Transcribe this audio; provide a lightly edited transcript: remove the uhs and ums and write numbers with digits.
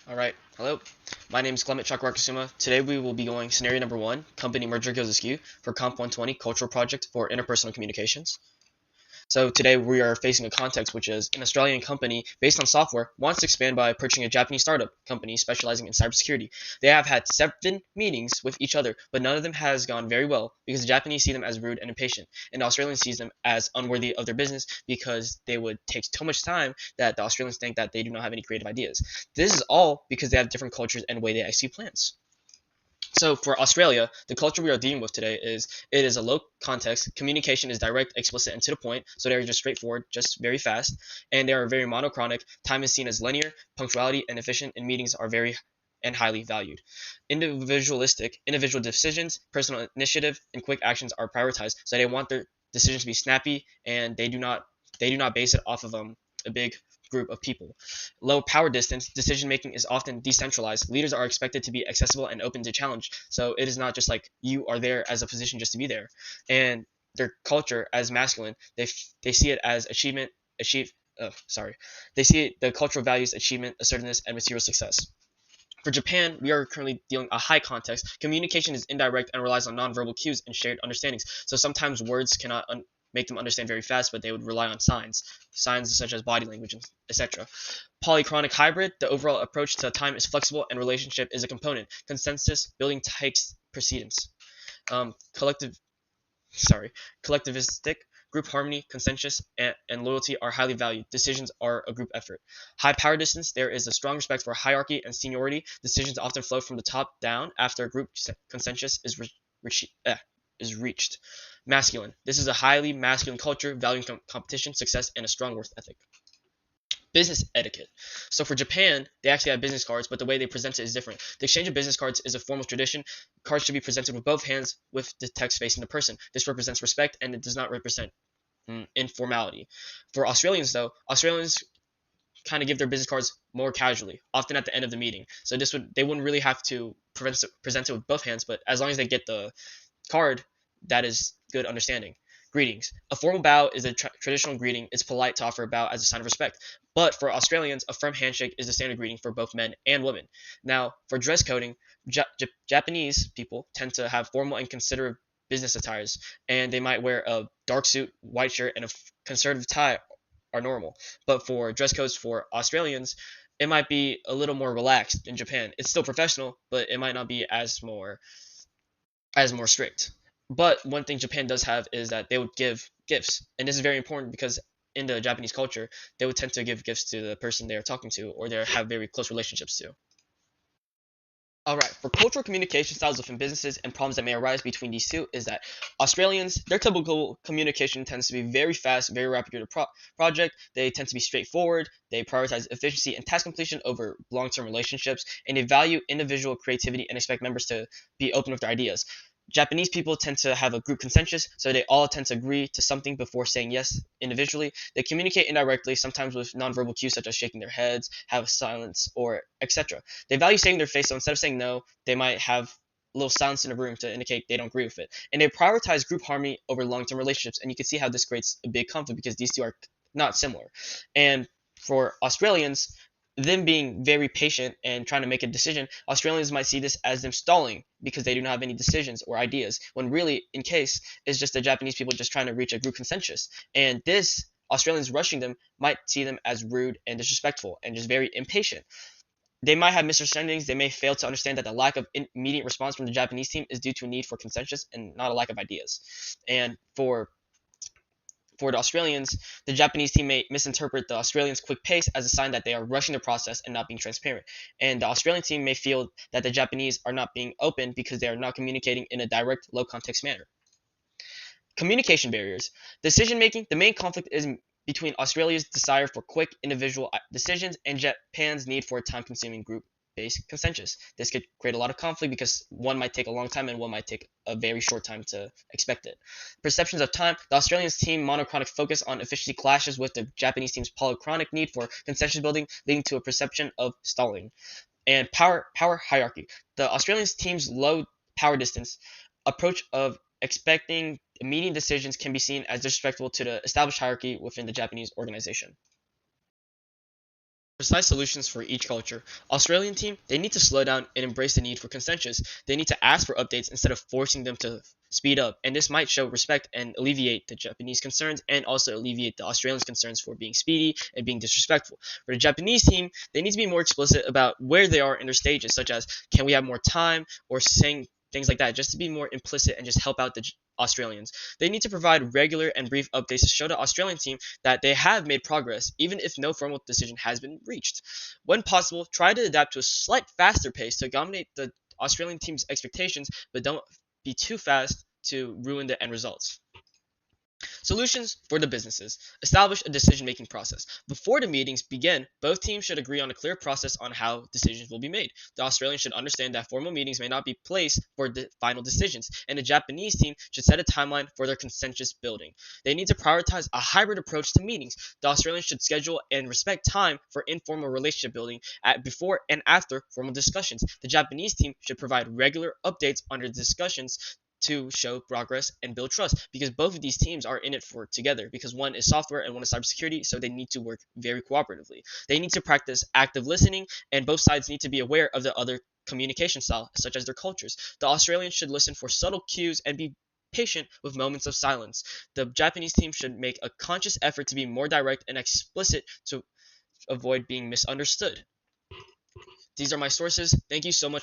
Alright, hello. My name is Clement Chakravarkasuma. Today we will be going scenario number 1, company merger goes askew for Comp-120 cultural project for interpersonal communications. So today we are facing a context which is an Australian company based on software wants to expand by purchasing a Japanese startup company specializing in cybersecurity. They have had 7 meetings with each other, but none of them has gone very well because the Japanese see them as rude and impatient, and the Australians sees them as unworthy of their business because they would take too much time that the Australians think that they do not have any creative ideas. This is all because they have different cultures and way they execute plans. So for Australia, the culture we are dealing with today is it is a low context. Communication is direct, explicit, and to the point. So they're just straightforward, just very fast, and they are very monochronic. Time is seen as linear. Punctuality and efficient in meetings are very and highly valued. Individual decisions, personal initiative, and quick actions are prioritized. So they want their decisions to be snappy, and they do not base it off of a big group of people. Low power distance, decision making is often decentralized. Leaders are expected to be accessible and open to challenge. So it is not just like you are there as a position just to be there. And their culture as masculine, they see it as achievement, achieve. Sorry, they see it, the cultural values achievement, assertiveness, and material success. For Japan, we are currently dealing a high context. Communication is indirect and relies on nonverbal cues and shared understandings. So sometimes words cannot make them understand very fast, but they would rely on signs such as body language, etc. Polychronic hybrid, the overall approach to time is flexible and relationship is a component. Consensus building takes precedence. Um, collective sorry, collectivistic, group harmony, consensus, and loyalty are highly valued. Decisions are a group effort. High power distance, there is a strong respect for hierarchy and seniority. Decisions often flow from the top down after a group consensus is reached. Masculine, this is a highly masculine culture valuing competition, success, and a strong worth ethic. Business etiquette. So for Japan, they actually have business cards, but the way they present it is different. The exchange of business cards is a formal tradition. Cards should be presented with both hands with the text facing the person. This represents respect and it does not represent informality. For Australians, though, Australians kind of give their business cards more casually, often at the end of the meeting. So they wouldn't really have to present it with both hands, but as long as they get the card, that is good understanding. Greetings. A formal bow is a traditional greeting. It's polite to offer a bow as a sign of respect. But for Australians, a firm handshake is the standard greeting for both men and women. Now, for dress coding, Japanese people tend to have formal and considerate business attires, and they might wear a dark suit, white shirt, and a conservative tie are normal. But for dress codes for Australians, it might be a little more relaxed in Japan. It's still professional, but it might not be as more strict. But one thing Japan does have is that they would give gifts, and this is very important because in the Japanese culture, they would tend to give gifts to the person they are talking to or they have very close relationships to. All right, for cultural communication styles within businesses and problems that may arise between these two is that Australians, their typical communication tends to be very fast, very rapid project. They tend to be straightforward. They prioritize efficiency and task completion over long-term relationships, and they value individual creativity and expect members to be open with their ideas. Japanese people tend to have a group consensus, so they all tend to agree to something before saying yes individually. They communicate indirectly, sometimes with nonverbal cues such as shaking their heads, have silence, or etc. They value saving their face, so instead of saying no, they might have a little silence in the room to indicate they don't agree with it. And they prioritize group harmony over long-term relationships, and you can see how this creates a big conflict because these two are not similar. And for Australians, them being very patient and trying to make a decision, Australians might see this as them stalling because they do not have any decisions or ideas, when really, in case, it's just the Japanese people just trying to reach a group consensus. And this, Australians rushing them, might see them as rude and disrespectful and just very impatient. They might have misunderstandings. They may fail to understand that the lack of immediate response from the Japanese team is due to a need for consensus and not a lack of ideas. And for the Australians, the Japanese team may misinterpret the Australians' quick pace as a sign that they are rushing the process and not being transparent. And the Australian team may feel that the Japanese are not being open because they are not communicating in a direct, low context manner. Communication barriers. Decision making. The main conflict is between Australia's desire for quick individual decisions and Japan's need for a time consuming group based consensus. This could create a lot of conflict because one might take a long time and one might take a very short time to expect it. Perceptions of time. The Australian team monochronic focus on efficiency clashes with the Japanese team's polychronic need for consensus building, leading to a perception of stalling. And power hierarchy. The Australian team's low power distance approach of expecting immediate decisions can be seen as disrespectful to the established hierarchy within the Japanese organization. Precise solutions for each culture. Australian team, they need to slow down and embrace the need for consensus. They need to ask for updates instead of forcing them to speed up, and this might show respect and alleviate the Japanese concerns and also alleviate the Australians' concerns for being speedy and being disrespectful. For the Japanese team, they need to be more explicit about where they are in their stages, such as can we have more time or saying things like that, just to be more implicit and just help out the Australians. They need to provide regular and brief updates to show the Australian team that they have made progress, even if no formal decision has been reached. When possible, try to adapt to a slight faster pace to accommodate the Australian team's expectations, but don't be too fast to ruin the end results. Solutions for the businesses. Establish a decision making process. Before the meetings begin, both teams should agree on a clear process on how decisions will be made. The Australians should understand that formal meetings may not be placed for the final decisions, and the Japanese team should set a timeline for their consensus building. They need to prioritize a hybrid approach to meetings. The Australians should schedule and respect time for informal relationship building at before and after formal discussions. The Japanese team should provide regular updates on their discussions to show progress and build trust, because both of these teams are in it for together, because one is software and one is cybersecurity, so they need to work very cooperatively. They need to practice active listening, and both sides need to be aware of the other communication style, such as their cultures. The Australians should listen for subtle cues and be patient with moments of silence. The Japanese team should make a conscious effort to be more direct and explicit to avoid being misunderstood. These are my sources. Thank you so much